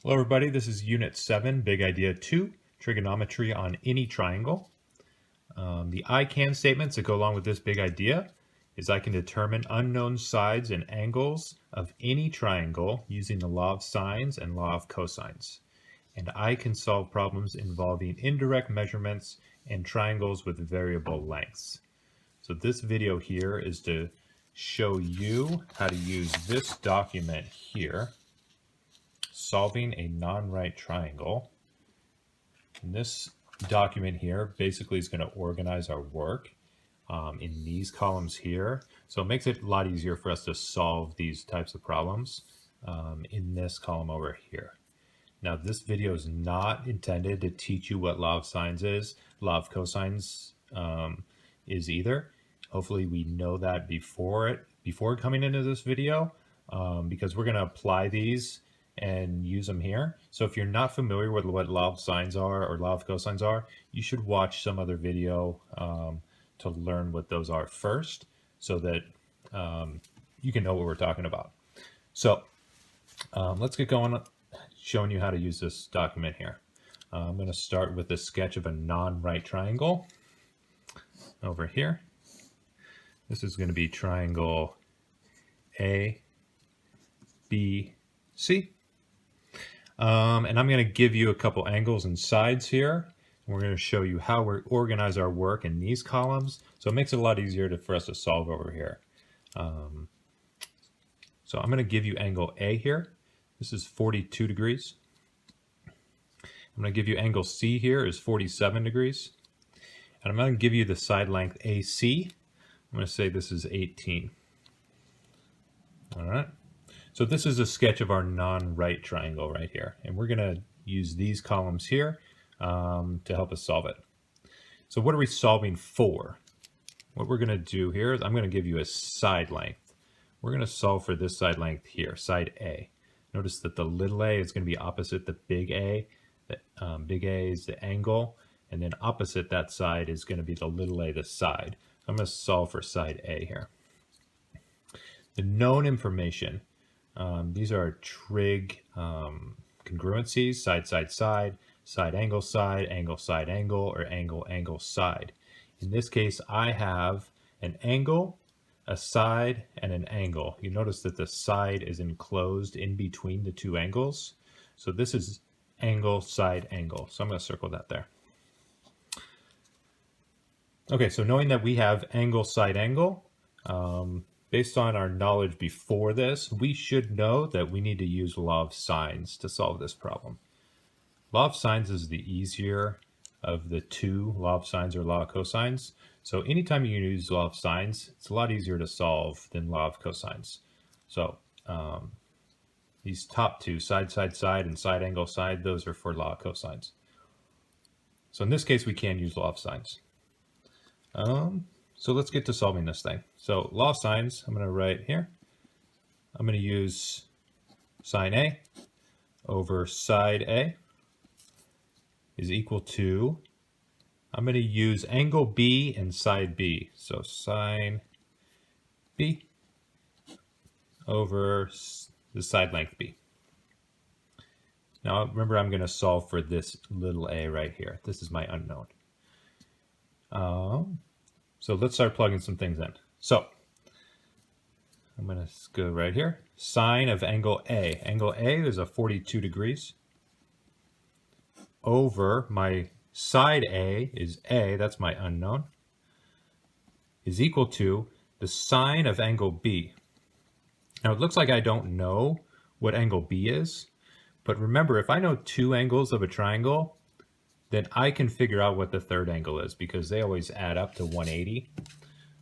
Hello everybody, this is Unit 7, Big Idea 2, Trigonometry on any triangle. The I can statements that go along with this big idea is I can determine unknown sides and angles of any triangle using the law of sines and law of cosines. And I can solve problems involving indirect measurements and triangles with variable lengths. So this video here is to show you how to use this document here, solving a non-right triangle. And this document here basically is going to organize our work in these columns here. So it makes it a lot easier for us to solve these types of problems in this column over here. Now this video is not intended to teach you what law of sines is, law of cosines is either. Hopefully we know that before coming into this video, because we're going to apply these and use them here. So if you're not familiar with what law of sines are or law of cosines are, you should watch some other video to learn what those are first, so that you can know what we're talking about. So let's get going, showing you how to use this document here. I'm going to start with a sketch of a non-right triangle over here. This is going to be triangle A, B, C. And I'm going to give you a couple angles and sides here. We're going to show you how we organize our work in these columns. So it makes it a lot easier for us to solve over here. So I'm going to give you angle A here. This is 42 degrees. I'm going to give you angle C here is 47 degrees. And I'm going to give you the side length AC. I'm going to say this is 18. All right. So this is a sketch of our non-right triangle right here. And we're going to use these columns here to help us solve it. So what are we solving for? What we're going to do here is I'm going to give you a side length. We're going to solve for this side length here, side A. Notice that the little a is going to be opposite the big A. The big A is the angle. And then opposite that side is going to be the little a, the side. I'm going to solve for side A here. The known information, these are trig congruencies, side, side, side, side, angle, angle, or angle, angle, side. In this case, I have an angle, a side, and an angle. You notice that the side is enclosed in between the two angles. So this is angle, side, angle. So I'm going to circle that there. Okay, so knowing that we have angle, side, angle, based on our knowledge before this, we should know that we need to use law of sines to solve this problem. Law of sines is the easier of the two, law of sines or law of cosines. So anytime you use law of sines, it's a lot easier to solve than law of cosines. So these top two, side, side, side, and side, angle, side, those are for law of cosines. So in this case, we can use law of sines. So let's get to solving this thing. So law of sines, I'm going to write here. I'm going to use sine A over side A is equal to, I'm going to use angle B and side B. So sine B over the side length B. Now remember, I'm going to solve for this little a right here. This is my unknown. So let's start plugging some things in. So I'm going to go right here. Sine of angle A. Angle A is a 42 degrees. Over my side A is A, that's my unknown, is equal to the sine of angle B. Now it looks like I don't know what angle B is, but remember, if I know two angles of a triangle, then I can figure out what the third angle is, because they always add up to 180.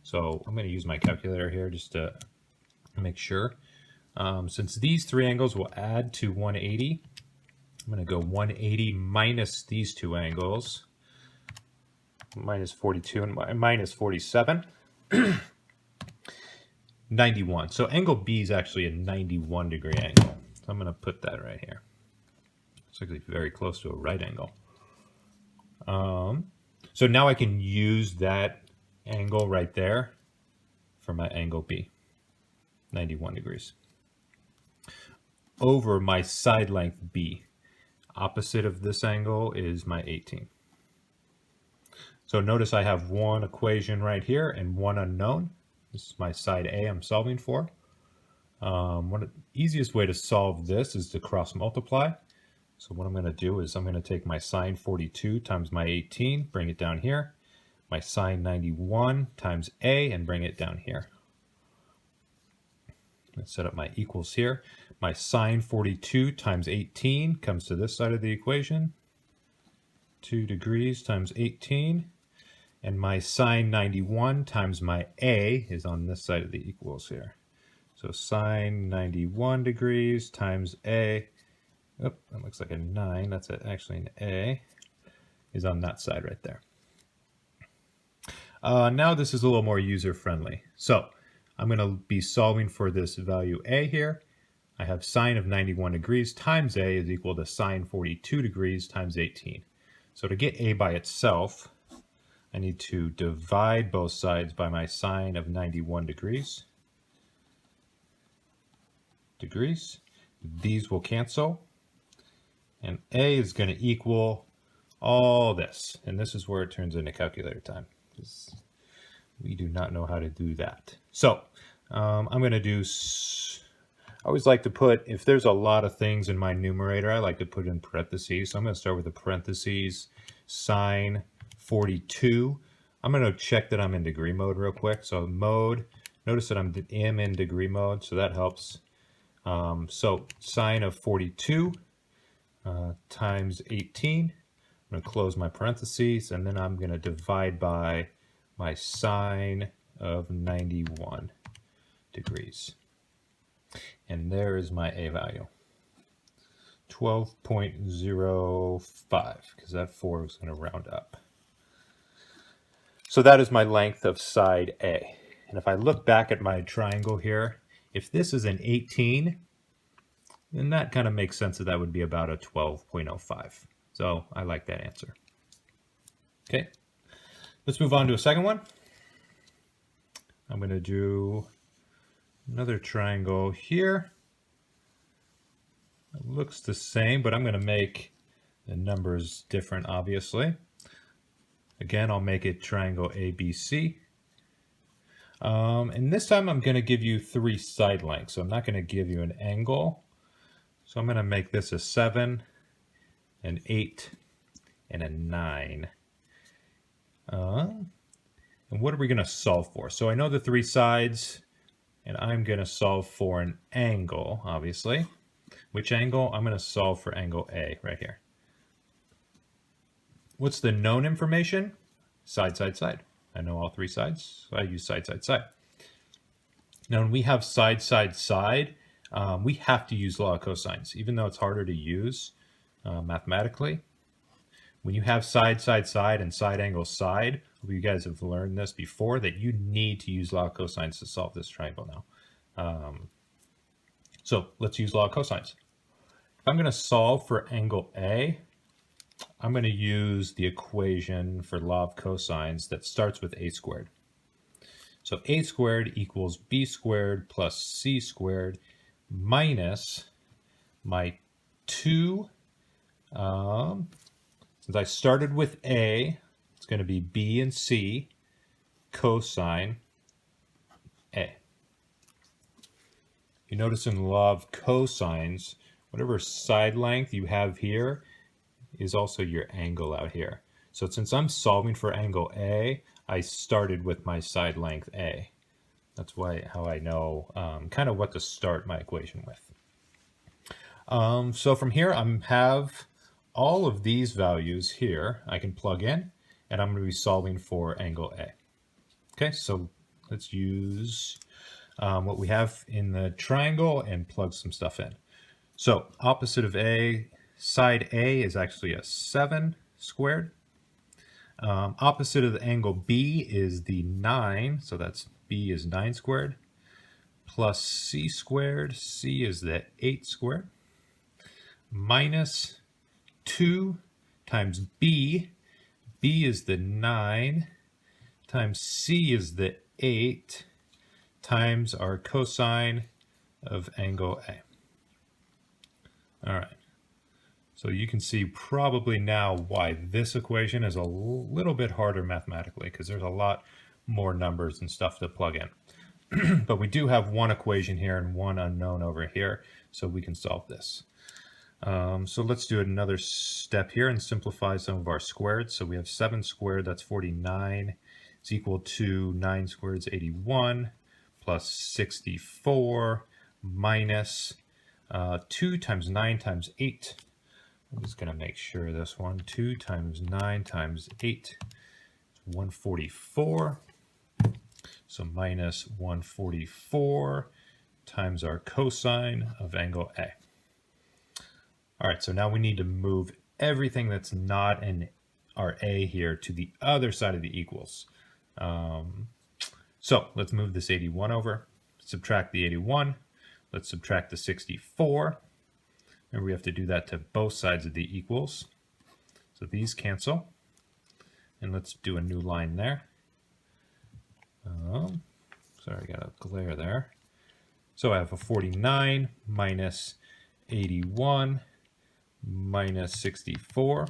So I'm going to use my calculator here just to make sure. Since these three angles will add to 180, I'm going to go 180 minus these two angles, minus 42 and minus 47, 91. So angle B is actually a 91 degree angle. So I'm going to put that right here. It's actually very close to a right angle. So now I can use that angle right there for my angle B, 91 degrees, over my side length B. Opposite of this angle is my 18. So notice I have one equation right here and one unknown. This is my side A I'm solving for. One of the easiest way to solve this is to cross multiply. So what I'm going to do is I'm going to take my sine 42 times my 18, bring it down here. My sine 91 times A and bring it down here. Let's set up my equals here. My sine 42 times 18 comes to this side of the equation. 2 degrees times 18. And my sine 91 times my A is on this side of the equals here. So sine 91 degrees times A, oh, that looks like a 9, that's actually an A, is on that side right there. Now this is a little more user-friendly. So I'm going to be solving for this value A here. I have sine of 91 degrees times A is equal to sine 42 degrees times 18. So to get A by itself, I need to divide both sides by my sine of 91 degrees. These will cancel. And A is going to equal all this. And this is where it turns into calculator time, because we do not know how to do that. So I'm going to do, I always like to put, if there's a lot of things in my numerator, I like to put in parentheses. So I'm going to start with the parentheses, sine 42. I'm going to check that I'm in degree mode real quick. So mode, notice that I'm in degree mode, so that helps. So sine of 42 times 18. I'm going to close my parentheses, and then I'm going to divide by my sine of 91 degrees. And there is my A value. 12.05, because that 4 is going to round up. So that is my length of side A. And if I look back at my triangle here, if this is an 18, then that kind of makes sense that that would be about a 12.05. So I like that answer. Okay, let's move on to a second one. I'm going to do another triangle here. It looks the same, but I'm going to make the numbers different, obviously. Again, I'll make it triangle ABC. And this time I'm going to give you 3 side lengths. So I'm not going to give you an angle. So I'm going to make this a 7, an 8, and a 9. And what are we going to solve for? So I know the 3 sides, and I'm going to solve for an angle, obviously. Which angle? I'm going to solve for angle A right here. What's the known information? Side, side, side. I know all 3 sides, so I use side, side, side. Now, when we have side, side, side, we have to use law of cosines, even though it's harder to use mathematically. When you have side, side, side, and side angle side, you guys have learned this before, that you need to use law of cosines to solve this triangle now. So let's use law of cosines. If I'm going to solve for angle A, I'm going to use the equation for law of cosines that starts with a squared. So a squared equals b squared plus c squared minus my 2. Since I started with a, it's going to be b and c cosine a. You notice in the law of cosines, whatever side length you have here is also your angle out here. So since I'm solving for angle A, I started with my side length A. That's how I know kind of what to start my equation with. So from here, I have all of these values here I can plug in, and I'm going to be solving for angle A. Okay, so let's use what we have in the triangle and plug some stuff in. So opposite of A, side A is actually a 7 squared. Opposite of the angle B is the 9, so that's B is 9 squared, plus C squared, C is the 8 squared, minus 2 times B, B is the 9, times C is the 8, times our cosine of angle A. All right. So you can see probably now why this equation is a little bit harder mathematically, because there's a lot more numbers and stuff to plug in. But we do have one equation here and one unknown over here, so we can solve this. So let's do another step here and simplify some of our squared. So we have 7 squared, that's 49, is equal to 9 squared is 81, plus 64, minus 2 times 9 times 8. I'm just going to make sure this one, 2 times 9 times 8 is 144. So minus 144 times our cosine of angle A. All right, so now we need to move everything that's not in our A here to the other side of the equals. So let's move this 81 over, subtract the 81, let's subtract the 64. And we have to do that to both sides of the equals. So these cancel. And let's do a new line there. Sorry, I got a glare there. So I have a 49 minus 81 minus 64.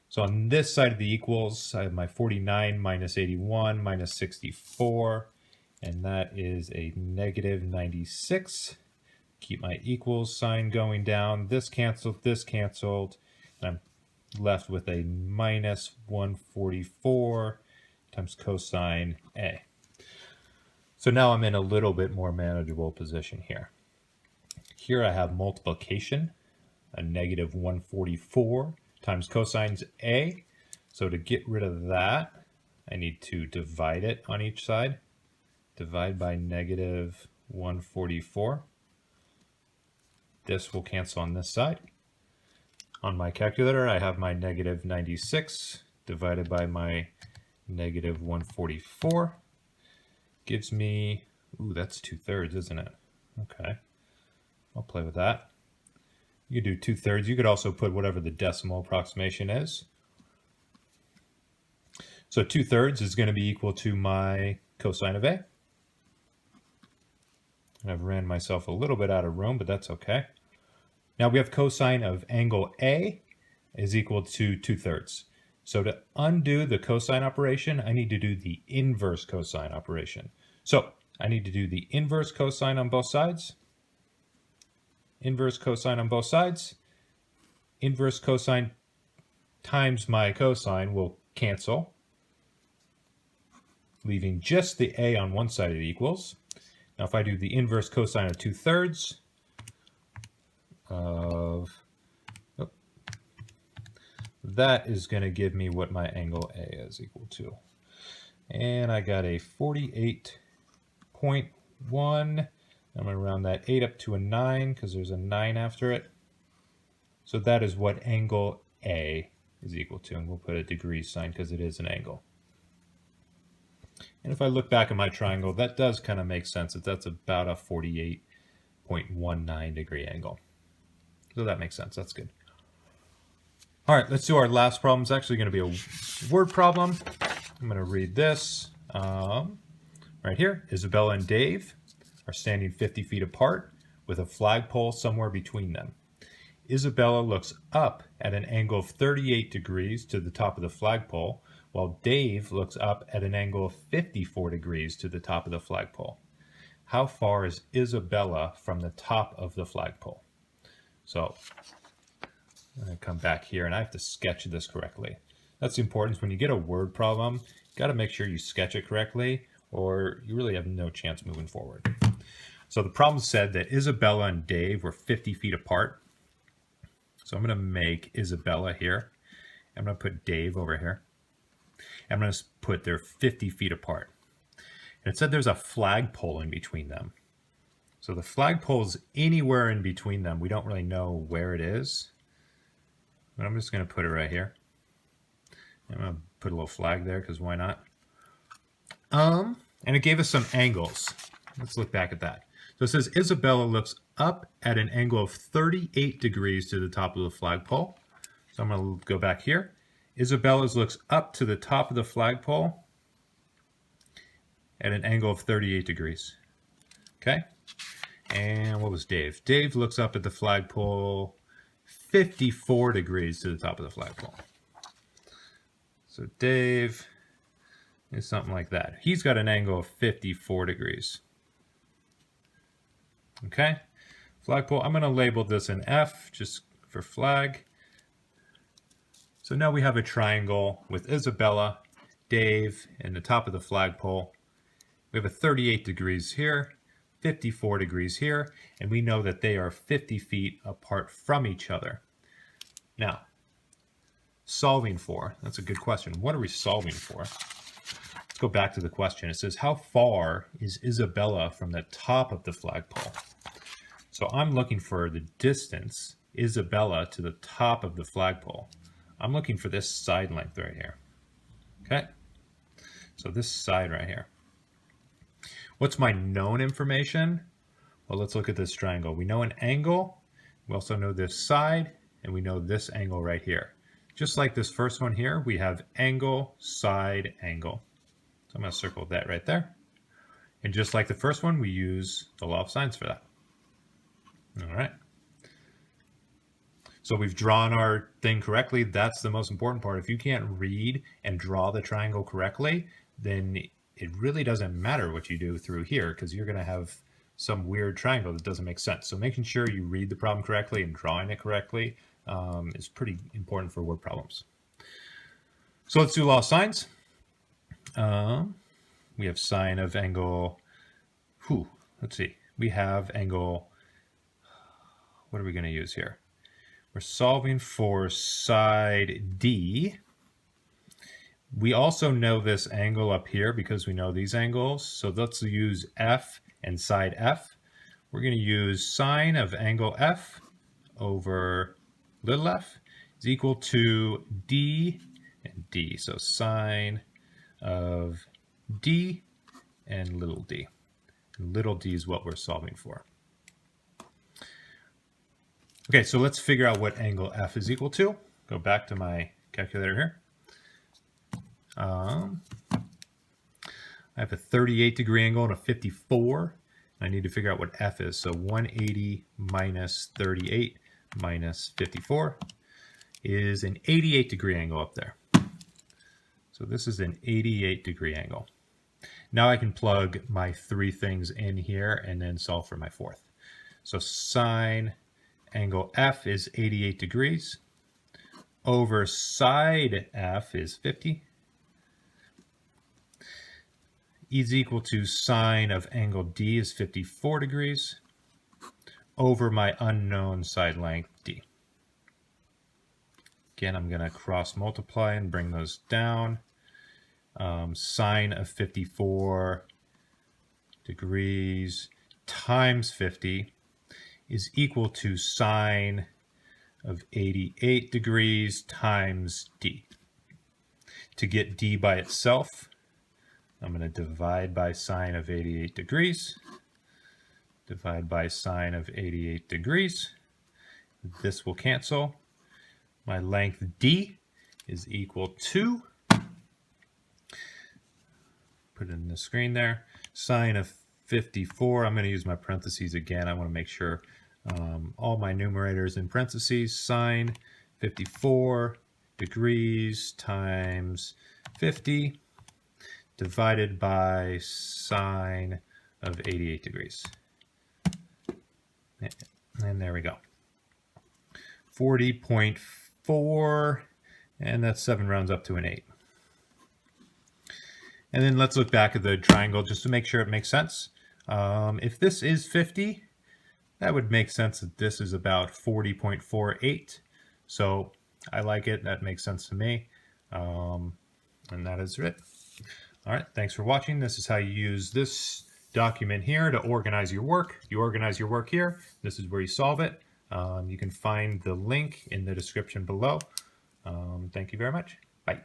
So on this side of the equals, I have my 49 minus 81 minus 64. And that is a negative 96. Keep my equals sign going down. This canceled, and I'm left with a minus 144 times cosine A. So now I'm in a little bit more manageable position here. Here I have multiplication, a negative 144 times cosines A. So to get rid of that, I need to divide it on each side. Divide by negative 144. This will cancel on this side. On my calculator, I have my negative 96 divided by my negative 144. Gives me, ooh, that's 2/3, isn't it? Okay, I'll play with that. You could do 2/3. You could also put whatever the decimal approximation is. So 2/3 is going to be equal to my cosine of A. And I've ran myself a little bit out of room, but that's okay. Now we have cosine of angle A is equal to 2/3. So to undo the cosine operation, I need to do the inverse cosine operation. So I need to do the inverse cosine on both sides. Inverse cosine on both sides. Inverse cosine times my cosine will cancel, leaving just the A on one side of the equals. Now if I do the inverse cosine of 2/3 of, that is going to give me what my angle A is equal to. And I got a 48.1. I'm going to round that 8 up to a 9 because there's a 9 after it. So that is what angle A is equal to. And we'll put a degree sign because it is an angle. And if I look back at my triangle, that does kind of make sense. That's about a 48.19 degree angle. So that makes sense. That's good. All right, let's do our last problem. It's actually going to be a word problem. I'm going to read this right here. Isabella and Dave are standing 50 feet apart with a flagpole somewhere between them. Isabella looks up at an angle of 38 degrees to the top of the flagpole, while Dave looks up at an angle of 54 degrees to the top of the flagpole. How far is Isabella from the top of the flagpole? So I'm going to come back here and I have to sketch this correctly. That's the importance. When you get a word problem, you got to make sure you sketch it correctly or you really have no chance moving forward. So the problem said that Isabella and Dave were 50 feet apart. So I'm going to make Isabella here. I'm going to put Dave over here. I'm going to put they're 50 feet apart. And it said there's a flagpole in between them. So the flagpole's anywhere in between them. We don't really know where it is. But I'm just going to put it right here. I'm going to put a little flag there because why not? And it gave us some angles. Let's look back at that. So it says Isabella looks up at an angle of 38 degrees to the top of the flagpole. So I'm going to go back here. Isabella's looks up to the top of the flagpole at an angle of 38 degrees. Okay. And what was Dave? Dave looks up at the flagpole 54 degrees to the top of the flagpole. So Dave is something like that. He's got an angle of 54 degrees. Okay, flagpole, I'm going to label this an F just for flag. So now we have a triangle with Isabella, Dave, and the top of the flagpole. We have a 38 degrees here, 54 degrees here, and we know that they are 50 feet apart from each other. Now, solving for, that's a good question. What are we solving for? Let's go back to the question. It says, how far is Isabella from the top of the flagpole? So I'm looking for the distance, Isabella, to the top of the flagpole. I'm looking for this side length right here. Okay? So this side right here. What's my known information? Well, let's look at this triangle. We know an angle. We also know this side, and we know this angle right here. Just like this first one here, we have angle, side, angle. So I'm going to circle that right there. And just like the first one, we use the law of sines for that. All right. So we've drawn our thing correctly. That's the most important part. If you can't read and draw the triangle correctly, then it really doesn't matter what you do through here, because you're going to have some weird triangle that doesn't make sense. So making sure you read the problem correctly and drawing it correctly is pretty important for word problems. So let's do law of sines. We have sine of angle, let's see. We have angle, what are we going to use here? We're solving for side D. We also know this angle up here because we know these angles. So let's use F and side F. We're going to use sine of angle F over little f is equal to D and D. So sine of D and little d. And little d is what we're solving for. Okay, so let's figure out what angle F is equal to. Go back to my calculator here. I have a 38 degree angle and a 54. I need to figure out what F is. So 180 minus 38 minus 54 is an 88 degree angle up there. So this is an 88 degree angle. Now I can plug my three things in here and then solve for my fourth. So sine angle F is 88 degrees over side F is 50 is equal to sine of angle D is 54 degrees over my unknown side length D. Again, I'm going to cross multiply and bring those down. Sine of 54 degrees times 50 is equal to sine of 88 degrees times D. To get D by itself, I'm going to divide by sine of 88 degrees. Divide by sine of 88 degrees. This will cancel. My length D is equal to, put it in the screen there, sine of 54. I'm going to use my parentheses again. I want to make sure all my numerators in parentheses. Sine 54 degrees times 50 divided by sine of 88 degrees. And there we go. 40.4, and that 7 rounds up to an 8. And then let's look back at the triangle just to make sure it makes sense. If this is 50, that would make sense that this is about 40.48. So I like it. That makes sense to me. And that is it. All right. Thanks for watching. This is how you use this document here to organize your work. You organize your work here. This is where you solve it. You can find the link in the description below. Thank you very much. Bye.